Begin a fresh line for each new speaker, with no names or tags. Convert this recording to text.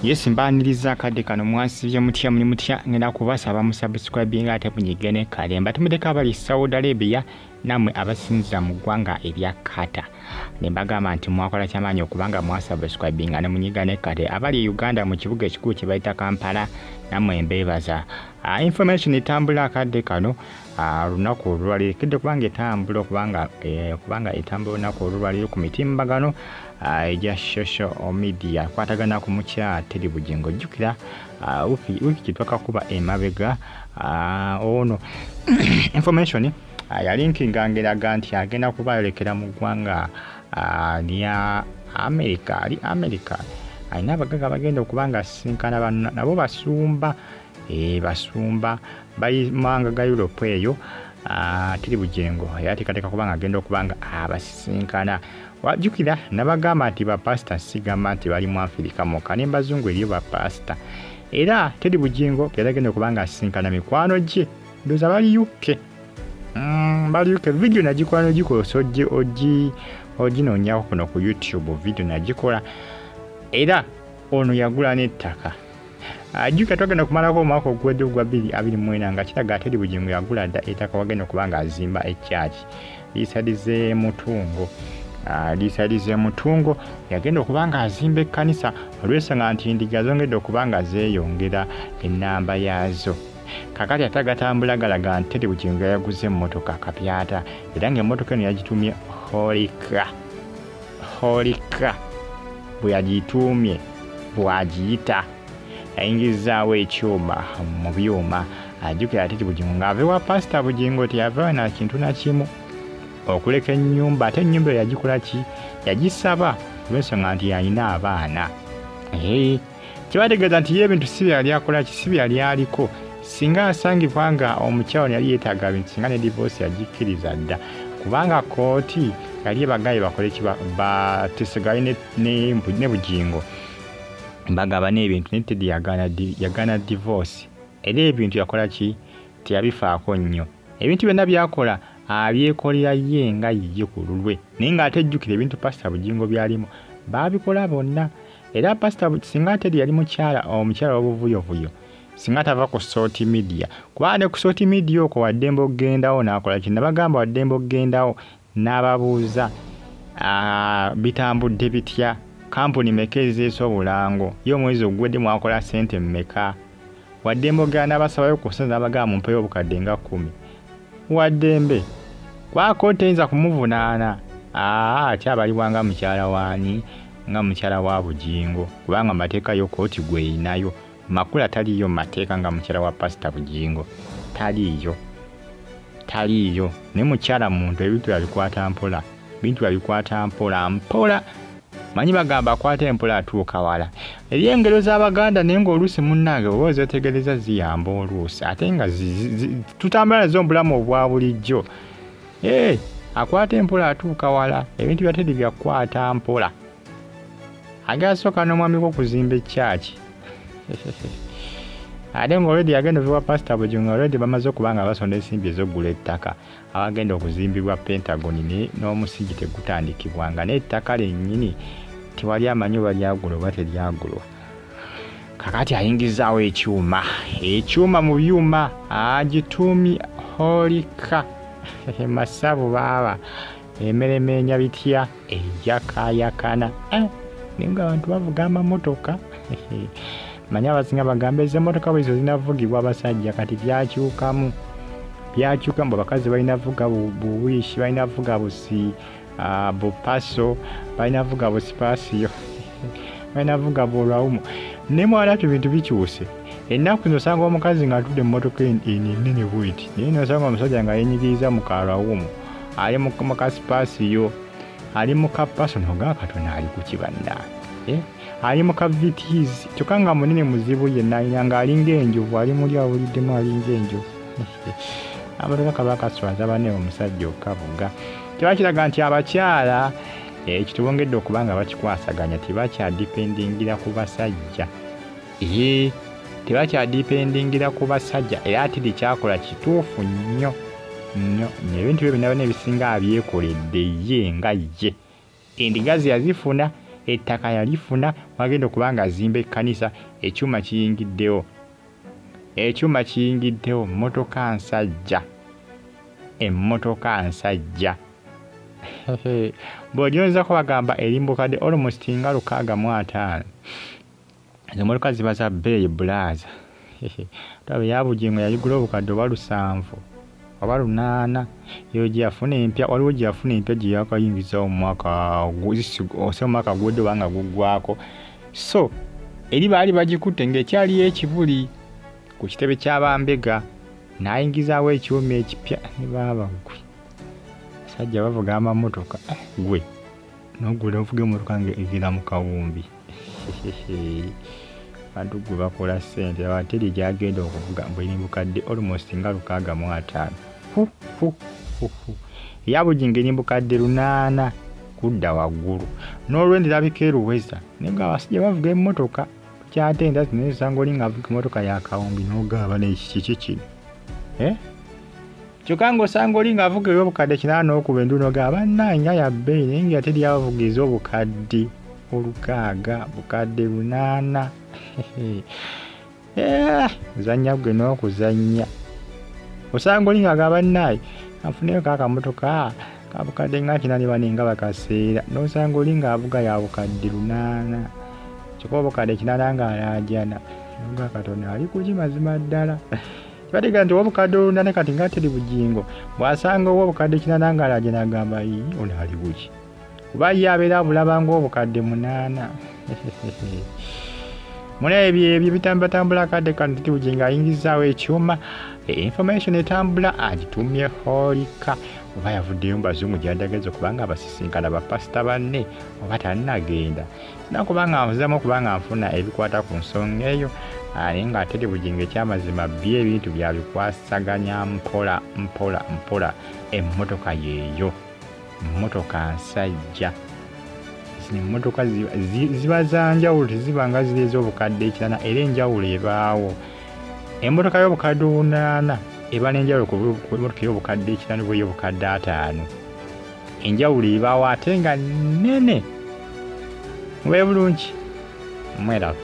Yes mbaniriza akadde kano mwasibye mutya muli mutya ngenda kubasaba musubscribing ate munyigene kale mbatumudeka abali Saudi Arabia namwe abasinzira mu ggwanga erya Qatar ne mbagamba nti mwakola kyamaanyi okubanga mwasubscribing ane munyigane kale abali Uganda mu kibuga ekikulu kye bayita Kampala namwe mbebaza information etambula akadde kano lunaku olwaliro kidde kubanga etambula kubanga etambula lunaku olwaliro ku mitimbagano ejja social media kwatagana ku mukya Teddy Bugingo jjukira wiki kitwaka kuba emabega ono information ya linking ngeraga nti agenda kubayolekera mu ggwanga lya America ayina abagaga bagenda okubanga sinkana nabo basumba bayimanga ga Europe eyo Teddy Bugingo yateekateeka kubanga agenda okubanga abasinkana wajjukira nabagamba nti bapasita sigamba nti bali mu Afirika mokka ne bazungu eriyo bapasita era Teddy Bugingo yagenda okubanga asinkana mikwano gye ndoza bali UK video nagikwano gikosojje oginonyako kuno ku YouTube video nagikola era ono yagula n'ettaka ajjuka twagenda kumalako omwaka ogwedde ogwa 2024 nga kiraga Teddy Bugingo yagula dda ettaka wagenda okubanga azimba ekyaki lisadize mutungo yagenda okubanga azimba ekkanisa olw'ensonga nti endiga zongedde okubanga zeeyongera ennamba yaazo kakati atagatambula galaga nti Teddy Bugingo yaguze emmotoka kapyata era ng'emmotoka eno yagitumye Holika bwe yagitumye bwagiyita yayingizaawo ekyuma mu byuma ajjukira Teddy Bugingo ng'ave wa pasita Bugingo teyava na kintu na kimu okuleka ennyumba ate ennyumba yagikola ki yagisaba olw'ensonga nti yalina abaana kibategeeza nti ye ebintu si byali akola ki si byali aliko singa asangibwa nga omukyalo yali yeetaaga bintu singa ne divorce yagikkiriza dda kubanga kooti yali ebagaye bakole batesegaye ne Bugingo mbagaba n'ebintu ne Teddy yagana divorce era ebintu yakola ki teyabifaako nnyo ebintu byonna byakola abyekolera ye nga yiye ku lulwe naye ng'ate jjukira ebintu pasita Bugingo byalimu baabikola bonna era pasita singa Teddy yali omukyala w'obuvuyovuyo singa tava ku social media kuba ne ku social media okwo waddembe okugendawo n'akola ki nabagamba waddembe okugendawo n'ababuuza bitambudde bitya kampuni meka ezireese obulango ye omwezi ogwedde mwakola ssente mmeka waddembe ogenda n'abasabayo ku sente n'abagamba mumpeyo obukadde nga 10 waddembe kwako teyinza kumuvunaana kyabaliwanga mukyala waani nga mukyala wa Bugingo kubanga mateeka yo kooti gweyinayo makula taliyo mateeka nga mukyala wa pasita Bugingo taliyo ne mukyala muntu ebintu yabikwata mpola manyi bagamba akwata empola atuuka wala eri engero z'Abaganda naye ng'oluusi munnange oba ozetegereza ziyamba oluusi ate nga tutambula nazo obulamu obwa bulijjo akwata empola atuuka wala ebintu bya Teddy byakwata mpola agasooka n'omwami gw'okuzimba ekyaki ate ng'olwedi yagenda oviwa pasita Bugingo olwedi bamaze okubanga basonda ensimbi ez'oggula ettaka abagenda okuzimbibwa Pentagon n'omusigi tegutandikibwanga n'ettaka lennyini tewali amanyi oba lyagulwa oba teryagulwa kakati ayingizaawo ekyuma mu byuma agituumi Holika masabu baaba emeremenya bitya eyakayakana naye ng'abantu bavuga amamotoka manyi abasinga bagamba ez'emmotoka bwezo zinavugibwa abasajja kati byakyukamu abakazi balina vuga buwiishi balina vuga bupaso balina vuga busipasiyo balina vuga bulwawumu naye mwalatu ebintu bikyuse ennaku nosanga omukazi ng'atudde emmotoka enene bwiti naye nosanga omusajja nga yenyigiriza mu kalwawumu ali mu kasipasiyo ali mu kapaso noga katona ali ku kibanna ali mu kavitizi kyokka nga munene muzibu yenna alina ng'alinga enjovu ali muli awuliddemu alinga enjovu amotoka kaba kaswaza bane omusajja okavuga tebakiraga nti abakyala ekitubongedde okubanga bakikwasaganya tebakyadipendingira ku basajja tebakyadipendingira ku basajja era Teddy kyakola kituufu nnyo ebintu byo byonna ebisinga abyekoledde ye nga ye endiga ze yazifuna ettaka yalifuna wagenda okubanga azimba ekkanisa ekyuma kiyingiddewo mmotoka nsajja bw'ogyonzako bagamba erimbukadde almost nga 65 ezo mmotoka ziba za bbeeyi bulaaza tabe yabugingo yayigula obukadde oba 7 oba 8 yo gyafuna empya waliwo gyafuna empya gye yakayingizawo mu mwaka guwedde obanga guggwako so eri baali bagikutte ng'ekyaliyo ekibuli ku kitebe ky'abambega n'ayingizaawo ekyuma ekipya ne baaba gwe sajja bavuga amamotoka gwe n'ogula ovuga emmotoka ng'egera mu kawumbi bantu gwe bakola ssente abateri gyagenda okuvuga mbwerimbukadde almost nga 65 eyabugingo erimbukadde 8 kudda waggulu n'olwendirabika eruweza naye nga abasajja bavuga emmotoka kyatenda zinesanga oli ng'avuga emmotoka yakawumbi n'ogaba nekiki kino kyokka ng'osanga oli ng'avuga obukadde 89 n'ogaba bannange ya bbeeyi naye nga teri abavugiza obukadde 6 bukadde 8 zanya gwe n'okuzanya osanga oli ng'agaba bannaayi afuneyo kakamotoka kabukadde nga 84 nga bakaseera n'osanga oli ng'avuga ya bukadde 8 kyokka obukadde 8 ng'alaajana nga Katonda ali kuki mazima ddala kibategeeza nti obukadde 8 kati nga teri bugingo bw'asanga obukadde 8 ng'alaajana agamba ono ali kuki kuba ye abeera abulaba ng'obukadde 8 muna ebyo bitambula kadde kano titi bugingo ayingizaawo ekyuma information etambula agitumye holika oba yavuddeyo mu bazungu gy'adageza okubanga abasisinkana bapasita banne oba tannagenda sinakubanga nfuzamu okubanga nfuna ebikwata ku nsonga eyo naye ng'ate titi bugingo ekyamazima bye ebintu byabikwasaganya mpola emmotoka yeeyo mmotoka nsajja emmotoka ziba za njawulo teziba nga ziri ez'obukadde 9 era enjawulo ebaawo emmotoka y'obukadde 8 eba n'enjawulo ku mmotoka y'obukadde 9 n'obukadde 5 enjawulo ebaawo ate nga nnene mube bulungi mwera